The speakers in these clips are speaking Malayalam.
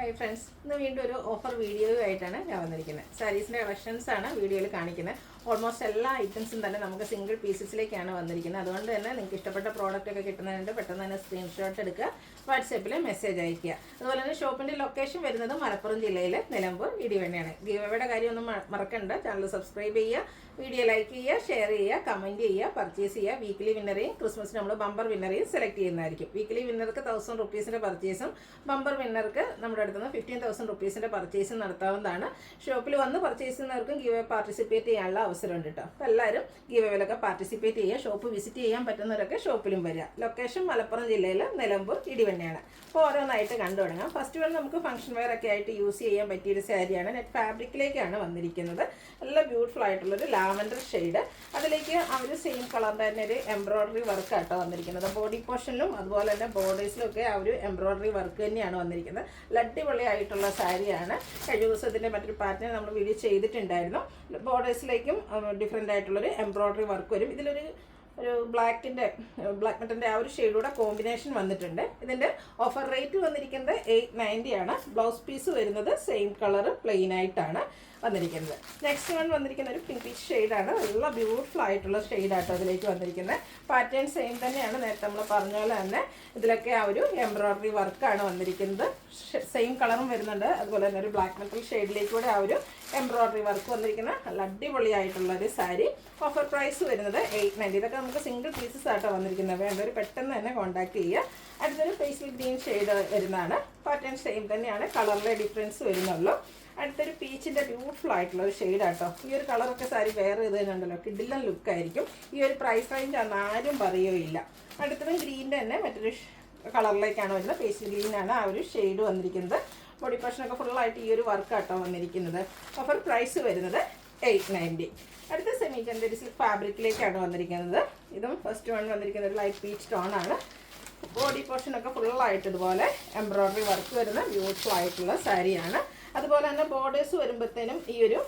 ഹായ് ഫ്രണ്ട്സ്, ഇന്ന് വീണ്ടും ഒരു ഓഫർ വീഡിയോയുമായിട്ടാണ് ഞാൻ വന്നിരിക്കുന്നത്. സാരീസിൻ്റെ കളക്ഷൻസാണ് വീഡിയോയിൽ കാണിക്കുന്നത്. ഓൾമോസ്റ്റ് എല്ലാ ഐറ്റംസും തന്നെ നമുക്ക് സിംഗിൾ പീസസിലേക്കാണ് വന്നിരിക്കുന്നത്. അതുകൊണ്ട് തന്നെ നിങ്ങൾക്ക് ഇഷ്ടപ്പെട്ട പ്രോഡക്റ്റ് ഒക്കെ കിട്ടുന്നതിന് പെട്ടെന്ന് തന്നെ സ്ക്രീൻഷോട്ട് എടുക്കുക, വാട്സാപ്പിൽ മെസ്സേജ് അയയ്ക്കുക. അതുപോലെ തന്നെ ഷോപ്പിൻ്റെ ലൊക്കേഷൻ വരുന്നത് മലപ്പുറം ജില്ലയിലെ നിലമ്പൂർ ഇടിവണ്ണയാണ്. ഗീവയുടെ കാര്യമൊന്നും മറക്കണ്ട. ചാനൽ സബ്സ്ക്രൈബ് ചെയ്യുക, വീഡിയോ ലൈക്ക് ചെയ്യുക, ഷെയർ ചെയ്യുക, കമൻറ്റ് ചെയ്യുക, പർച്ചേസ് ചെയ്യുക. വീക്കിലി വിന്നറേയും ക്രിസ്മസിന് നമ്മൾ ബമ്പർ വിന്നറേയും സെലക്ട് ചെയ്യുന്നതായിരിക്കും. വീക്കിലി വിന്നർക്ക് 1000 റുപ്പീസിൻ്റെ പർച്ചേസും ബമ്പർ വിന്നർക്ക് നമ്മുടെ അടുത്ത് നിന്ന് 15,000 റുപ്പീസിൻ്റെ പർച്ചേസും നടത്താവുന്നതാണ്. ഷോപ്പിൽ വന്ന് പർച്ചേസ് ചെയ്യുന്നവർക്കും ഗീവ് പാർട്ടിസിപ്പേറ്റ് ചെയ്യാനുള്ള അവസരമുണ്ട് കേട്ടോ. അപ്പോൾ എല്ലാവരും ഗീവയിലൊക്കെ പാർട്ടിസിപ്പേറ്റ് ചെയ്യുക. ഷോപ്പ് വിസിറ്റ് ചെയ്യാൻ പറ്റുന്നവരൊക്കെ ഷോപ്പിലും വരിക. ലൊക്കേഷൻ മലപ്പുറം ജില്ലയിൽ നിലമ്പൂർ ഇടിവണ്ണയാണ്. അപ്പോൾ ഓരോന്നായിട്ട് കണ്ടു തുടങ്ങാം. ഫസ്റ്റ് വൺ നമുക്ക് ഫംഗ്ഷൻ വെയർ ഒക്കെ ആയിട്ട് യൂസ് ചെയ്യാൻ പറ്റിയൊരു സാരിയാണ്. നെറ്റ് ഫാബ്രിക്കിലേക്കാണ് വന്നിരിക്കുന്നത്. നല്ല ബ്യൂട്ടിഫുൾ ആയിട്ടുള്ളൊരു ലാവൻഡർ ഷെയ്ഡ്. അതിലേക്ക് ആ ഒരു സെയിം കളറിൻ്റെ തന്നെ ഒരു എംബ്രോയ്ഡറി വർക്ക് ആട്ടോ വന്നിരിക്കുന്നത്. ബോഡി പോർഷനിലും അതുപോലെ തന്നെ ബോർഡേഴ്സിലും ഒക്കെ ആ ഒരു എംബ്രോയ്ഡറി വർക്ക് തന്നെയാണ് വന്നിരിക്കുന്നത്. അടിപൊളിയായിട്ടുള്ള സാരിയാണ്. കഴിഞ്ഞ ദിവസത്തിൻ്റെ മറ്റൊരു പാറ്റേൺ നമ്മൾ വീഡിയോ ചെയ്തിട്ടുണ്ടായിരുന്നു. ബോർഡേഴ്സിലേക്കും ഡിഫറെൻ്റ് ആയിട്ടുള്ളൊരു എംബ്രോയ്ഡറി വർക്ക് വരും. ഇതിലൊരു ബ്ലാക്ക് മെറ്റലിൻ്റെ ആ ഒരു ഷെയ്ഡൂടെ കോമ്പിനേഷൻ വന്നിട്ടുണ്ട്. ഇതിൻ്റെ ഓഫർ റേറ്റ് വന്നിരിക്കുന്നത് 890 ആണ്. ബ്ലൗസ് പീസ് വരുന്നത് സെയിം കളർ പ്ലെയിൻ ആയിട്ടാണ് വന്നിരിക്കുന്നത്. നെക്സ്റ്റ് വൺ വന്നിരിക്കുന്ന ഒരു പിങ്കിഷ് ഷെയ്ഡാണ്. നല്ല ബ്യൂട്ടിഫുൾ ആയിട്ടുള്ള ഷെയ്ഡാട്ടോ അതിലേക്ക് വന്നിരിക്കുന്നത്. പാറ്റേൺ സെയിം തന്നെയാണ്. നേരത്തെ നമ്മൾ പറഞ്ഞ പോലെ തന്നെ ഇതിലൊക്കെ ആ ഒരു എംബ്രോയ്ഡറി വർക്കാണ് വന്നിരിക്കുന്നത്. സെയിം കളറും വരുന്നുണ്ട്. അതുപോലെ തന്നെ ഒരു ബ്ലാക്ക് മെറ്റൽ ഷെയ്ഡിലേക്കൂടെ ആ ഒരു എംബ്രോയ്ഡറി വർക്ക് വന്നിരിക്കുന്ന നല്ല അടിപൊളിയായിട്ടുള്ള ഒരു സാരി. ഓഫർ പ്രൈസ് വരുന്നത് 890. ഇതൊക്കെ നമുക്ക് സിംഗിൾ പീസസ് ആട്ടോ വന്നിരിക്കുന്നത്. വേണ്ടവർ പെട്ടെന്ന് തന്നെ കോൺടാക്ട് ചെയ്യുക. അടുത്തൊരു പേസ്റ്റൽ ഗ്രീൻ ഷെയ്ഡ് വരുന്നതാണ്. പാറ്റേൺ സെയിം തന്നെയാണ്. കളറിലെ ഡിഫറൻസ് വരുന്നുള്ളൂ. അടുത്തൊരു പീച്ചിൻ്റെ ബ്യൂട്ടിഫുൾ ആയിട്ടുള്ള ഒരു ഷെയ്ഡാട്ടോ. ഈ ഒരു കളറൊക്കെ സാരി വേറെ ഇത് തന്നെയുണ്ടല്ലോ, കിഡിലൻ ലുക്കായിരിക്കും. ഈ ഒരു പ്രൈസ് റേഞ്ച് അന്ന് ആരും പറയുകയില്ല. അടുത്തതും ഗ്രീൻ്റെ തന്നെ മറ്റൊരു കളറിലേക്കാണ് വരുന്നത്. പേസ്റ്റൽ ഗ്രീനാണ് ആ ഒരു ഷെയ്ഡ് വന്നിരിക്കുന്നത്. ബോഡി പോർഷനൊക്കെ ഫുള്ളായിട്ട് ഈ ഒരു വർക്കാട്ടോ വന്നിരിക്കുന്നത്. ഓഫർ പ്രൈസ് വരുന്നത് 890. അടുത്ത സെമി ജെൻഡറി സിൽക്ക് ഫാബ്രിക്കിലേക്കാണ് വന്നിരിക്കുന്നത്. ഇതും ഫസ്റ്റ് വൺ വന്നിരിക്കുന്നത് ഒരു ലൈറ്റ് പീച്ച് ടോൺ ആണ്. ബോഡി പോർഷനൊക്കെ ഫുള്ളായിട്ട് ഇതുപോലെ എംബ്രോയ്ഡറി വർക്ക് വരുന്ന ബ്യൂട്ടിഫുൾ ആയിട്ടുള്ള സാരിയാണ്. അതുപോലെ തന്നെ ബോർഡേഴ്സ് വരുമ്പോഴത്തേനും ഈ ഒരു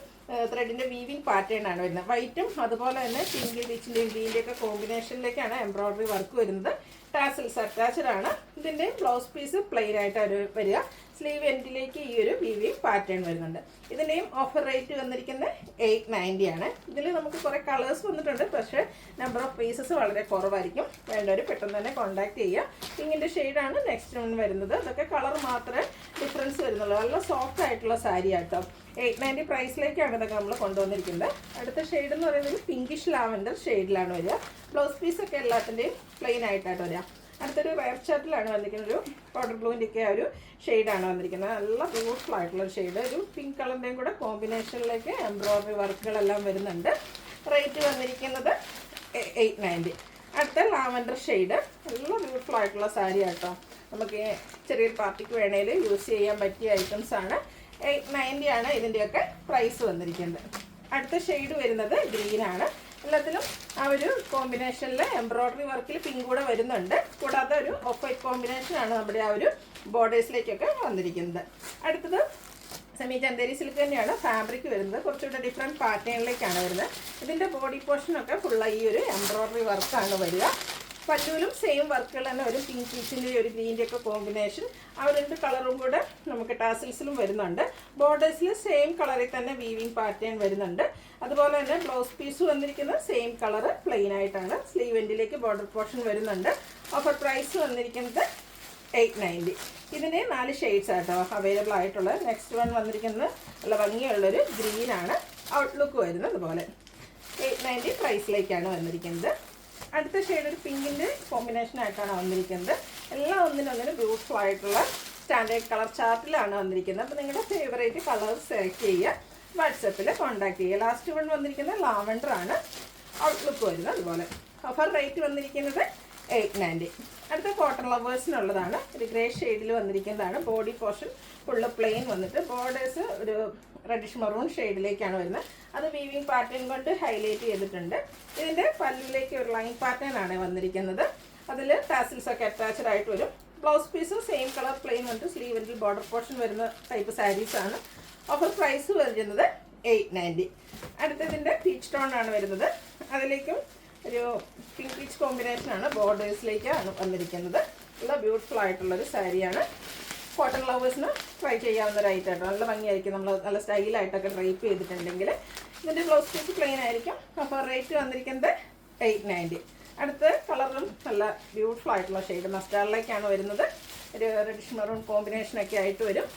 ത്രെഡിൻ്റെ വീവിങ് പാറ്റേൺ ആണ് വരുന്നത്. വൈറ്റും അതുപോലെ തന്നെ പിങ്ക് റിച്ചിൻ്റെയും ഗ്രീൻ്റെയും ഒക്കെ കോമ്പിനേഷനിലേക്കാണ് എംബ്രോയ്ഡറി വർക്ക് വരുന്നത്. ടാസൽസ് അറ്റാച്ച്ഡ് ആണ്. ഇതിൻ്റെ ബ്ലൗസ് പീസ് പ്ലെയിൻ ആയിട്ട് വരിക. സ്ലീവ് എൻഡിലേക്ക് ഈ ഒരു വീവിങ് പാറ്റേൺ വരുന്നുണ്ട്. ഇതിൻ്റെയും ഓഫർ റേറ്റ് വന്നിരിക്കുന്നത് 890 ആണ്. ഇതിൽ നമുക്ക് കുറേ കളേഴ്സ് വന്നിട്ടുണ്ട്. പക്ഷേ നമ്പർ ഓഫ് പീസസ് വളരെ കുറവായിരിക്കും. വേണ്ടവർ പെട്ടെന്ന് തന്നെ കോൺടാക്ട് ചെയ്യുക. പിങ്കിൻ്റെ ഷെയ്ഡാണ് നെക്സ്റ്റ് വൺ വരുന്നത്. ഇതൊക്കെ കളർ മാത്രമേ ഡിഫറൻസ് വരുന്നുള്ളൂ. നല്ല സോഫ്റ്റ് ആയിട്ടുള്ള സാരി ആട്ടോ. 890 പ്രൈസിലേക്കാണ് ഇതൊക്കെ നമ്മൾ കൊണ്ടുവന്നിരിക്കുന്നത്. അടുത്ത ഷെയ്ഡ് എന്ന് പറയുന്നത് പിങ്കിഷ് ലാവൻഡർ ഷെയ്ഡിലാണ് വരിക. ബ്ലൗസ് പീസൊക്കെ എല്ലാത്തിൻ്റെയും പ്ലെയിൻ ആയിട്ടാണ് വരിക. അടുത്തൊരു റയർ ചാർട്ടിലാണ് വന്നിരിക്കുന്നത്. ഒരു പൗഡർ ബ്ലൂവിൻ്റെയൊക്കെ ആ ഒരു ഷെയ്ഡാണ് വന്നിരിക്കുന്നത്. നല്ല ബ്യൂട്ടിഫുൾ ആയിട്ടുള്ള ഒരു ഷെയ്ഡ്. ഒരു പിങ്ക് കളറിൻ്റെയും കൂടെ കോമ്പിനേഷനിലേക്ക് എംബ്രോയ്ഡറി വർക്കുകളെല്ലാം വരുന്നുണ്ട്. റേറ്റ് വന്നിരിക്കുന്നത് 890. അടുത്ത ലാവൻഡർ ഷെയ്ഡ്. നല്ല ബ്യൂട്ടിഫുൾ ആയിട്ടുള്ള സാരി ആട്ടോ. നമുക്ക് ചെറിയൊരു പാർട്ടിക്ക് വേണേൽ യൂസ് ചെയ്യാൻ പറ്റിയ ഐറ്റംസ് ആണ്. 890 ആണ് ഇതിൻ്റെയൊക്കെ പ്രൈസ് വന്നിരിക്കുന്നത്. അടുത്ത ഷെയ്ഡ് വരുന്നത് ഗ്രീനാണ്. എല്ലാത്തിലും ആ ഒരു കോമ്പിനേഷനിൽ എംബ്രോയ്ഡറി വർക്കിൽ പിങ്ക് കൂടെ വരുന്നുണ്ട്. കൂടാതെ ഒരു ഓഫ് വൈറ്റ് കോമ്പിനേഷനാണ് നമ്മുടെ ആ ഒരു ബോർഡേഴ്സിലേക്കൊക്കെ വന്നിരിക്കുന്നത്. അടുത്തത് സെമി ചന്തേരി സിൽക്ക് തന്നെയാണ് ഫാബ്രിക് വരുന്നത്. കുറച്ചുകൂടെ ഡിഫറെൻറ്റ് പാറ്റേണിലേക്കാണ് വരുന്നത്. ഇതിൻ്റെ ബോഡി പോർഷനൊക്കെ ഫുള്ളായി ഈ ഒരു എംബ്രോയ്ഡറി വർക്കാണ് വരിക. പല്ലുവിലും സെയിം വർക്കുകൾ തന്നെ ഒരു പിങ്ക് പീച്ചിൻ്റെ ഒരു ഗ്രീൻ്റെ ഒക്കെ കോമ്പിനേഷൻ. ആ രണ്ട് കളറും കൂടെ നമുക്ക് ടാസിൽസിലും വരുന്നുണ്ട്. ബോർഡേഴ്സിൽ സെയിം കളറിൽ തന്നെ വീവിങ് പാറ്റേൺ വരുന്നുണ്ട്. അതുപോലെ തന്നെ ബ്ലൗസ് പീസ് വന്നിരിക്കുന്നത് സെയിം കളറ് പ്ലെയിൻ ആയിട്ടാണ്. സ്ലീവ് എൻഡിലേക്ക് ബോർഡർ പോർഷൻ വരുന്നുണ്ട്. ഓഫർ പ്രൈസ് വന്നിരിക്കുന്നത് 890. ഇതിന് 4 ഷെയ്ഡ്സ് ആട്ടോ അവൈലബിൾ ആയിട്ടുള്ളത്. നെക്സ്റ്റ് വൺ വന്നിരിക്കുന്നത് നല്ല ഭംഗിയുള്ളൊരു ഗ്രീനാണ്. ഔട്ട്ലുക്ക് വരുന്നത് അതുപോലെ 890 പ്രൈസിലേക്കാണ് വന്നിരിക്കുന്നത്. അടുത്ത ഷെയ്ഡ് ഒരു പിങ്കിൻ്റെ കോമ്പിനേഷൻ ആയിട്ടാണ് വന്നിരിക്കുന്നത്. എല്ലാം ഒന്നിനൊന്നിന് ബ്യൂട്ടിഫുൾ ആയിട്ടുള്ള സ്റ്റാൻഡേർഡ് കളർ ചാർട്ടിലാണ് വന്നിരിക്കുന്നത്. അപ്പോൾ നിങ്ങളുടെ ഫേവറേറ്റ് കളർ സെലക്ട് ചെയ്യുക, വാട്സപ്പിൽ കോൺടാക്ട് ചെയ്യുക. ലാസ്റ്റ് വൺ വന്നിരിക്കുന്നത് ലാവൻഡർ ആണ്. ഔട്ട്ലുക്ക് വരുന്നത് അതുപോലെ. ഓഫർ റേറ്റ് വന്നിരിക്കുന്നത് 890. അടുത്ത കോട്ടൺ ലവേഴ്സിനുള്ളതാണ്. ഒരു ഗ്രേ ഷെയ്ഡിൽ വന്നിരിക്കുന്നതാണ്. ബോഡി പോർഷൻ ഫുള്ള് പ്ലെയിൻ വന്നിട്ട് ബോർഡേഴ്സ് ഒരു റെഡിഷ് മറൂൺ ഷെയ്ഡിലേക്കാണ് വരുന്നത്. അത് വീവിങ് പാറ്റേൺ കൊണ്ട് ഹൈലൈറ്റ് ചെയ്തിട്ടുണ്ട്. ഇതിൻ്റെ പല്ലിലേക്ക് ഒരു ലൈൻ പാറ്റേൺ ആണ് വന്നിരിക്കുന്നത്. അതിൽ ടാസിൽസ് ഒക്കെ അറ്റാച്ച്ഡ് ആയിട്ട് വരും. ബ്ലൗസ് പീസും സെയിം കളർ പ്ലെയിൻ വന്നിട്ട് സ്ലീവിൻ്റെ ബോർഡർ പോർഷൻ വരുന്ന ടൈപ്പ് സാരീസാണ്. ഓഫർ പ്രൈസ് വരുന്നത് 890. അടുത്തതിൻ്റെ പീച്ച് ടോൺ ആണ് വരുന്നത്. അതിലേക്കും ഒരു പിങ്ക് പീച്ച് കോമ്പിനേഷനാണ് ബോർഡേഴ്സിലേക്കാണ് വന്നിരിക്കുന്നത്. നല്ല ബ്യൂട്ടിഫുൾ ആയിട്ടുള്ളൊരു സാരിയാണ്. കോട്ടൺ ലവേഴ്സിന് ട്രൈ ചെയ്യാവുന്ന ഒരു ഐറ്റം ആട്ടോ. നല്ല ഭംഗിയായിരിക്കും. നമ്മൾ നല്ല സ്റ്റൈലായിട്ടൊക്കെ ഡ്രൈപ്പ് ചെയ്തിട്ടുണ്ടെങ്കിൽ. ഇതിൻ്റെ ബ്ലൗസ് പീസ് പ്ലെയിൻ ആയിരിക്കും. അപ്പോൾ റേറ്റ് വന്നിരിക്കുന്നത് 890. അടുത്ത കളറും നല്ല ബ്യൂട്ടിഫുൾ ആയിട്ടുള്ള ഷെയ്ഡ് മസ്റ്റാർഡിലേക്കാണ് വരുന്നത്. ഒരു റെഡിഷ് മെറൂൺ കോമ്പിനേഷനൊക്കെ ആയിട്ട് വരും.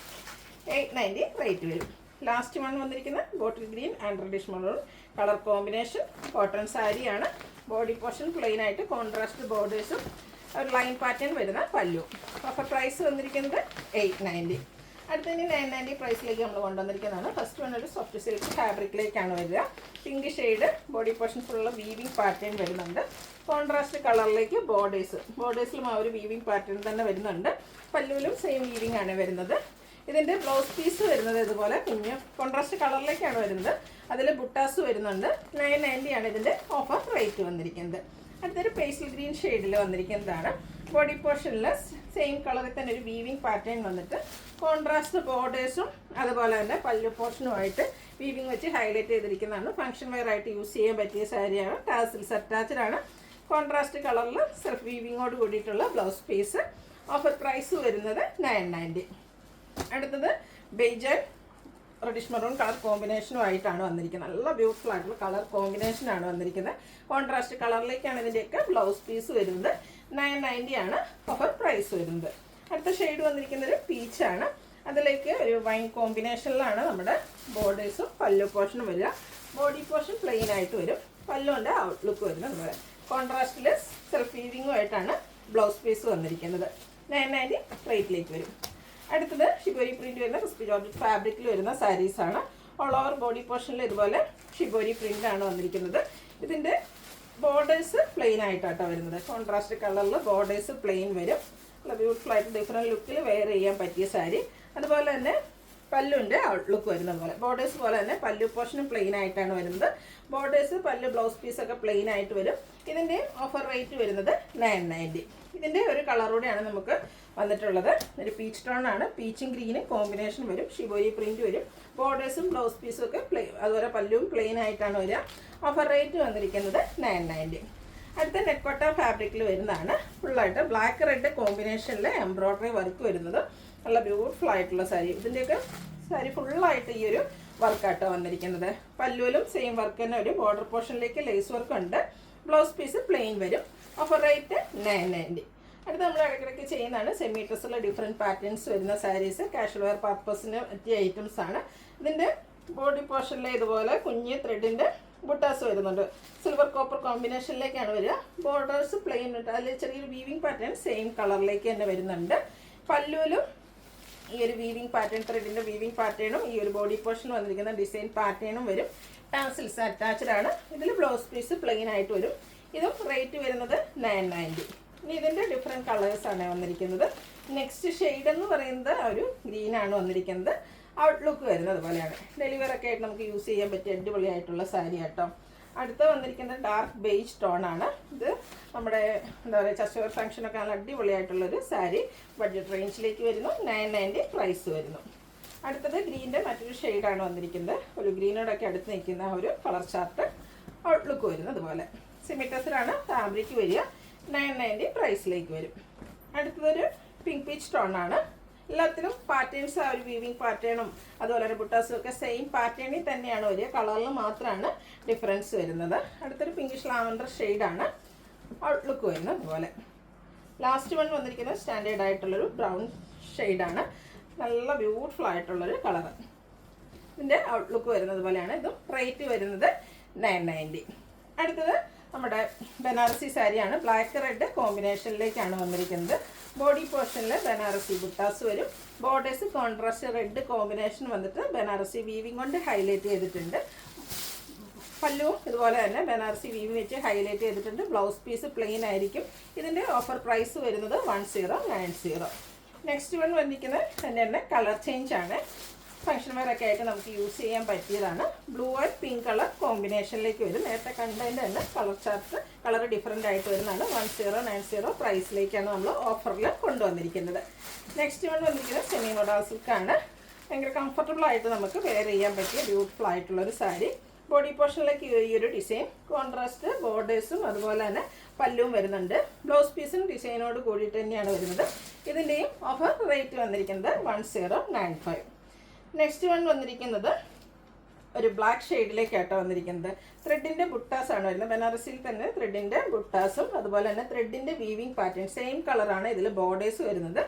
890 റേറ്റ് വരും. ലാസ്റ്റ് വൺ വന്നിരിക്കുന്നത് bottle green and reddish maroon colour combination cotton സാരിയാണ്. ബോഡി പോർഷൻ പ്ലെയിൻ ആയിട്ട് കോൺട്രാസ്റ്റ് ബോർഡേഴ്സും ഒരു ലൈൻ പാറ്റേൺ വരുന്ന പല്ലു. അപ്പോൾ പ്രൈസ് വന്നിരിക്കുന്നത് 890. അടുത്തതിന് 990 പ്രൈസിലേക്ക് നമ്മൾ കൊണ്ടുവന്നിരിക്കുന്നതാണ്. ഫസ്റ്റ് വൺ ഒരു സോഫ്റ്റ് സിൽക്ക് ഫാബ്രിക്കിലേക്കാണ് വരിക. പിങ്ക് ഷെയ്ഡ് ബോഡി പോർഷൻ ഫുള്ള വീവിങ് പാറ്റേൺ വരുന്നുണ്ട്. കോൺട്രാസ്റ്റ് കളറിലേക്ക് ബോർഡേഴ്സിലും ആ ഒരു വീവിങ് പാറ്റേൺ തന്നെ വരുന്നുണ്ട്. പല്ലുവിലും സെയിം വീവിങ് ആണ് വരുന്നത്. ഇതിൻ്റെ ബ്ലൗസ് പീസ് വരുന്നത് ഇതുപോലെ കുഞ്ഞ് കോൺട്രാസ്റ്റ് കളറിലേക്കാണ് വരുന്നത്. അതിൽ ബുട്ടാസ് വരുന്നുണ്ട്. 990 ആണ് ഇതിൻ്റെ ഓഫർ റേറ്റ് വന്നിരിക്കുന്നത്. അടുത്തൊരു പേസ്റ്റൽ ഗ്രീൻ ഷെയ്ഡിൽ വന്നിരിക്കുന്നതാണ്. ബോഡി പോർഷനിൽ സെയിം കളറിൽ തന്നെ ഒരു വീവിങ് പാറ്റേൺ വന്നിട്ട് കോൺട്രാസ്റ്റ് ബോർഡേഴ്സും അതുപോലെ തന്നെ പല്ലു പോർഷനുമായിട്ട് വീവിങ് വെച്ച് ഹൈലൈറ്റ് ചെയ്തിരിക്കുന്നതാണ്. ഫംഗ്ഷൻ വെയർ ആയിട്ട് യൂസ് ചെയ്യാൻ പറ്റിയ സാരിയാണ്. ടാസിൽസ് അറ്റാച്ച്ഡ് ആണ്. കോൺട്രാസ്റ്റ് കളറിൽ സെൽഫ് വീവിങ്ങോട് കൂടിയിട്ടുള്ള ബ്ലൗസ് പീസ്. ഓഫർ പ്രൈസ് വരുന്നത് 990. അടുത്തത് ബേജ് റെഡിഷ് മെറൂൺ കളർ കോമ്പിനേഷനുമായിട്ടാണ് വന്നിരിക്കുന്നത്. നല്ല ബ്യൂട്ടിഫുൾ ആയിട്ടുള്ള കളർ കോമ്പിനേഷനാണ് വന്നിരിക്കുന്നത്. കോൺട്രാസ്റ്റ് കളറിലേക്കാണ് ഇതിൻ്റെയൊക്കെ ബ്ലൗസ് പീസ് വരുന്നത്. 990 ആണ് ഓഫർ പ്രൈസ് വരുന്നത്. അടുത്ത ഷെയ്ഡ് വന്നിരിക്കുന്നത് പീച്ചാണ്. അതിലേക്ക് ഒരു വൈൻ കോമ്പിനേഷനിലാണ് നമ്മുടെ ബോർഡേഴ്സും പല്ലു പോർഷനും വരിക. ബോഡി പോർഷൻ പ്ലെയിൻ ആയിട്ട് വരും. പല്ലുവിൻ്റെ ഔട്ട്ലുക്ക് വരുന്നത് അതുപോലെ കോൺട്രാസ്റ്റിൽ സെൽഫ് വീവിങ്ങുമായിട്ടാണ് ബ്ലൗസ് പീസ് വന്നിരിക്കുന്നത്. 990 റേറ്റിലേക്ക് വരും. അടുത്തത് ഷിബോരി പ്രിന്റ് വരുന്ന ക്രിസ്പി ജോർജറ്റ് ഫാബ്രിക്കിൽ വരുന്ന സാരീസാണ്. ഓൾ ഓവർ ബോഡി പോർഷനിൽ ഇതുപോലെ ഷിബോരി പ്രിൻ്റാണ് വന്നിരിക്കുന്നത്. ഇതിൻ്റെ ബോർഡേഴ്സ് പ്ലെയിൻ ആയിട്ടാട്ടോ വരുന്നത്. കോൺട്രാസ്റ്റ് കളറിൽ ബോർഡേഴ്സ് പ്ലെയിൻ വരും. നല്ല ബ്യൂട്ടിഫുൾ ആയിട്ട് ഡിഫറെൻറ്റ് ലുക്കിൽ വെയർ ചെയ്യാൻ പറ്റിയ സാരി. അതുപോലെ തന്നെ പല്ലുവിൻ്റെ ഔട്ട്ലുക്ക് വരുന്നത് പോലെ ബോർഡേഴ്സ് പോലെ തന്നെ പല്ലു പോർഷനും പ്ലെയിൻ ആയിട്ടാണ് വരുന്നത്. ബോർഡേഴ്സ് പല്ലു ബ്ലൗസ് പീസൊക്കെ പ്ലെയിൻ ആയിട്ട് വരും. ഇതിൻ്റെ ഓഫർ റേറ്റ് വരുന്നത് 990. ഇതിൻ്റെ ഒരു കളറൂടെയാണ് നമുക്ക് വന്നിട്ടുള്ളത്. ഒരു പീച്ച് ടോൺ ആണ്. പീച്ചും ഗ്രീനും കോമ്പിനേഷൻ വരും. ഷിബോരി പ്രിന്റ് വരും. ബോർഡേഴ്സും ബ്ലൗസ് പീസും ഒക്കെ അതുപോലെ പല്ലുവും പ്ലെയിൻ ആയിട്ടാണ് വരിക. ഓഫർ റേറ്റ് വന്നിരിക്കുന്നത് 990. അടുത്ത നെക്കോട്ട ഫാബ്രിക്കിൽ വരുന്നതാണ്. ഫുള്ളായിട്ട് ബ്ലാക്ക് റെഡ് കോമ്പിനേഷനിൽ എംബ്രോയ്ഡറി വർക്ക് വരുന്നത്. നല്ല ബ്യൂട്ടിഫുൾ ആയിട്ടുള്ള സാരി. ഇതിൻ്റെയൊക്കെ സാരി ഫുള്ളായിട്ട് ഈ ഒരു വർക്കാട്ടോ വന്നിരിക്കുന്നത്. പല്ലുവിലും സെയിം വർക്ക് തന്നെ ഒരു ബോർഡർ പോർഷനിലേക്ക് ലേസ് വർക്ക് ഉണ്ട്. ബ്ലൗസ് പീസ് പ്ലെയിൻ വരും. Offer rate 990. അടുത്ത് നമ്മൾ ഇടയ്ക്കിടയ്ക്ക് ചെയ്യുന്നതാണ് സെമി ഡ്രസ്സിൽ ഡിഫറെൻറ്റ് പാറ്റേൺസ് വരുന്ന സാരീസ്. കാഷ്വൽ വെയർ പർപ്പസിന് പറ്റിയ ഐറ്റംസ് ആണ്. ഇതിൻ്റെ ബോഡി പോർഷനിൽ ഇതുപോലെ കുഞ്ഞ് ത്രെഡിൻ്റെ ബുട്ടാസ് വരുന്നുണ്ട്. സിൽവർ കോപ്പർ കോമ്പിനേഷനിലേക്കാണ് വരിക. ബോർഡേഴ്സ് പ്ലെയിൻ ഉണ്ട്. അതിൽ ചെറിയൊരു വീവിങ് പാറ്റേൺ സെയിം കളറിലേക്ക് തന്നെ വരുന്നുണ്ട്. പല്ലുവിലും ഈ ഒരു വീവിങ് പാറ്റേൺ ത്രെഡിൻ്റെ വീവിങ് പാറ്റേണും ഈ ഒരു ബോഡി പോർഷൻ വന്നിരിക്കുന്ന ഡിസൈൻ പാറ്റേണും വരും. ടാസിൽസ് അറ്റാച്ച്ഡ് ആണ്. ഇതിൽ ബ്ലൗസ് പീസ് പ്ലെയിൻ ആയിട്ട് വരും. ഇതും റേറ്റ് വരുന്നത് 990. ഇനി ഇതിൻ്റെ ഡിഫറെൻറ്റ് കളേഴ്സാണ് വന്നിരിക്കുന്നത്. നെക്സ്റ്റ് ഷെയ്ഡ് എന്ന് പറയുന്നത് ഒരു ഗ്രീനാണ് വന്നിരിക്കുന്നത്. ഔട്ട്ലുക്ക് വരുന്നത് അതുപോലെയാണ്. ഡെലിവറൊക്കെ ആയിട്ട് നമുക്ക് യൂസ് ചെയ്യാൻ പറ്റിയ അടിപൊളിയായിട്ടുള്ള സാരി കേട്ടോ. അടുത്ത വന്നിരിക്കുന്നത് ഡാർക്ക് ബേജ് ടോൺ ആണ്. ഇത് നമ്മുടെ എന്താ പറയുക ചസ്റ്റർ ഫംഗ്ഷനൊക്കെ നല്ല അടിപൊളിയായിട്ടുള്ളൊരു സാരി. ബഡ്ജറ്റ് റേഞ്ചിലേക്ക് വരുന്നു. 990 പ്രൈസ് വരുന്നു. അടുത്തത് ഗ്രീൻ്റെ മറ്റൊരു ഷെയ്ഡാണ് വന്നിരിക്കുന്നത്. ഒരു ഗ്രീനോടൊക്കെ അടുത്ത് നിൽക്കുന്ന ഒരു കളർ ചാർട്ട്. ഔട്ട്ലുക്ക് വരുന്നത് അതുപോലെ സിമിറ്റസിലാണ് ഫാബ്രിക് വരിക. 990 പ്രൈസിലേക്ക് വരും. അടുത്തതൊരു പിങ്ക് പീച്ച് ടോൺ ആണ്. എല്ലാത്തിലും പാറ്റേൺസ് ആ ഒരു വീവിങ് പാറ്റേണും അതുപോലെ തന്നെ ബുട്ടാസും ഒക്കെ സെയിം പാറ്റേണിൽ തന്നെയാണ് വരിക. കളറിൽ മാത്രമാണ് ഡിഫറൻസ് വരുന്നത്. അടുത്തൊരു പിങ്കിഷ് ലാവൻഡർ ഷെയ്ഡാണ്. ഔട്ട്ലുക്ക് വരുന്നത് അതുപോലെ. ലാസ്റ്റ് വൺ വന്നിരിക്കുന്നത് സ്റ്റാൻഡേർഡ് ആയിട്ടുള്ളൊരു ബ്രൗൺ ഷെയ്ഡാണ്. നല്ല ബ്യൂട്ടിഫുൾ ആയിട്ടുള്ളൊരു കളറ്. ഇതിൻ്റെ ഔട്ട്ലുക്ക് വരുന്നത് പോലെയാണ്. ഇതും റേറ്റ് വരുന്നത് 990. അടുത്തത് നമ്മുടെ ബനാറസി സാരിയാണ്. ബ്ലാക്ക് റെഡ് കോമ്പിനേഷനിലേക്കാണ് വന്നിരിക്കുന്നത്. ബോഡി പോർഷനിൽ ബനാറസി ബുട്ടാസ് വരും. ബോർഡേഴ്സ് കോൺട്രാസ്റ്റ് റെഡ് കോമ്പിനേഷൻ വന്നിട്ട് ബനാറസി വീവിങ് കൊണ്ട് ഹൈലൈറ്റ് ചെയ്തിട്ടുണ്ട്. പല്ലുവും ഇതുപോലെ തന്നെ ബനാറസി വീവിങ് വെച്ച് ഹൈലൈറ്റ് ചെയ്തിട്ടുണ്ട്. ബ്ലൗസ് പീസ് പ്ലെയിൻ ആയിരിക്കും. ഇതിൻ്റെ ഓഫർ പ്രൈസ് വരുന്നത് 1090. നെക്സ്റ്റ് വൺ വന്നിരിക്കുന്നത് തന്നെ കളർ ചേഞ്ച് ആണ്. ഫംഗ്ഷൻ വെയറൊക്കെ ആയിട്ട് നമുക്ക് യൂസ് ചെയ്യാൻ പറ്റിയതാണ്. ബ്ലൂ ആൻഡ് പിങ്ക് കളർ കോമ്പിനേഷനിലേക്ക് വരും. നേരത്തെ കണ്ടതിൻ്റെ തന്നെ കളർ ചാർട്ട് കളർ ഡിഫറെൻ്റ് ആയിട്ട് വരുന്നതാണ്. 1090 പ്രൈസിലേക്കാണ് നമ്മൾ ഓഫറിൽ കൊണ്ടുവന്നിരിക്കുന്നത്. നെക്സ്റ്റ് വൺ വന്നിരിക്കുന്നത് സെമി മോഡൽ സിൽക്കാണ്. ഭയങ്കര കംഫർട്ടബിൾ ആയിട്ട് നമുക്ക് വെയർ ചെയ്യാൻ പറ്റിയ ബ്യൂട്ടിഫുൾ ആയിട്ടുള്ളൊരു സാരി. ബോഡി പോർഷനിലേക്ക് ഈ ഒരു ഡിസൈൻ കോൺട്രാസ്റ്റ് ബോർഡേഴ്സും അതുപോലെ തന്നെ പല്ലും വരുന്നുണ്ട്. ബ്ലൗസ് പീസും ഡിസൈനോട് കൂടിയിട്ട് തന്നെയാണ് വരുന്നത്. ഇതിൻ്റെയും ഓഫർ റേറ്റ് വന്നിരിക്കുന്നത് 1095. നെക്സ്റ്റ് വൺ വന്നിരിക്കുന്നത് ഒരു ബ്ലാക്ക് ഷെയ്ഡിലേക്കാട്ടോ വന്നിരിക്കുന്നത്. ത്രെഡിൻ്റെ ബുട്ടാസാണ് വരുന്നത്. ബനാറസിൽ തന്നെ ത്രെഡിൻ്റെ ബുട്ടാസും അതുപോലെ തന്നെ ത്രെഡിൻ്റെ വീവിങ് പാറ്റേൺ സെയിം കളറാണ് ഇതിൽ ബോർഡേഴ്സ് വരുന്നത്.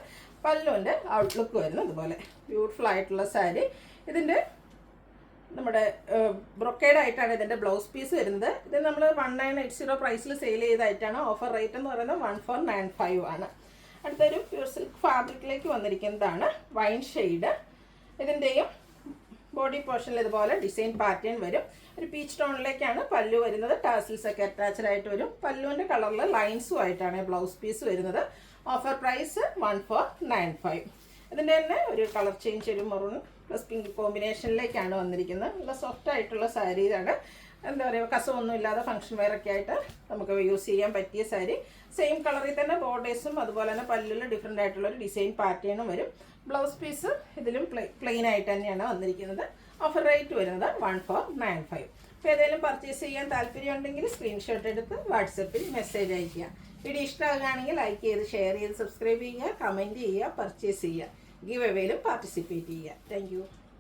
പല്ലുവിൻ്റെ ഔട്ട്ലുക്ക് വരുന്നത് അതുപോലെ ബ്യൂട്ടിഫുൾ ആയിട്ടുള്ള സാരി. ഇതിൻ്റെ നമ്മുടെ ബ്രൊക്കേഡായിട്ടാണ് ഇതിൻ്റെ ബ്ലൗസ് പീസ് വരുന്നത്. ഇത് നമ്മൾ 1980 പ്രൈസിൽ സെയിൽ ചെയ്തതായിട്ടാണ്. ഓഫർ റേറ്റ് എന്ന് പറയുന്നത് 1495 ആണ്. അടുത്തൊരു പ്യൂർ സിൽക്ക് ഫാബ്രിക്കിലേക്ക് വന്നിരിക്കുന്നതാണ് വൈൻ ഷെയ്ഡ്. ഇതിൻ്റെയും ബോഡി പോർഷനിൽ ഇതുപോലെ ഡിസൈൻ പാറ്റേൺ വരും. ഒരു പീച്ച് ടോണിലേക്കാണ് പല്ലു വരുന്നത്. ടാസിൽസ് ഒക്കെ അറ്റാച്ച്ഡ് ആയിട്ട് വരും. പല്ലുവിൻ്റെ കളറിൽ ലൈൻസും ആയിട്ടാണ് ബ്ലൗസ് പീസ് വരുന്നത്. Offer price 1495. ഇതിൻ്റെ തന്നെ ഒരു കളർ ചേഞ്ച്, ഒരു മെറൂൺ പ്ലസ് പിങ്ക് കോമ്പിനേഷനിലേക്കാണ് വന്നിരിക്കുന്നത്. നല്ല സോഫ്റ്റ് ആയിട്ടുള്ള സാരി. ഇതാണ് എന്താ പറയുക, കസമൊന്നും ഇല്ലാതെ ഫംഗ്ഷൻ വെയർ ഒക്കെ ആയിട്ട് നമുക്ക് യൂസ് ചെയ്യാൻ പറ്റിയ സാരി. സെയിം കളറിൽ തന്നെ ബോർഡേഴ്സും അതുപോലെ തന്നെ പല്ലിൽ ഡിഫറെൻ്റ് ആയിട്ടുള്ള ഒരു ഡിസൈൻ പാറ്റേണും വരും. ബ്ലൗസ് പീസ് ഇതിലും പ്ലെയിൻ ആയിട്ട് തന്നെയാണ് വന്നിരിക്കുന്നത്. ഓഫർ റേറ്റ് വരുന്നത് 1495. അപ്പോൾ ഏതെങ്കിലും പർച്ചേസ് ചെയ്യാൻ താല്പര്യമുണ്ടെങ്കിൽ സ്ക്രീൻഷോട്ട് എടുത്ത് വാട്സപ്പിൽ മെസ്സേജ് അയയ്ക്കുക. വീഡിയോ ഇഷ്ടമാകുകയാണെങ്കിൽ ലൈക്ക് ചെയ്ത് ഷെയർ ചെയ്ത് സബ്സ്ക്രൈബ് ചെയ്യുക, കമൻറ്റ് ചെയ്യുക, പർച്ചേസ് ചെയ്യുക, ഗിവ് എവേയിലും പാർട്ടിസിപ്പേറ്റ് ചെയ്യുക. താങ്ക്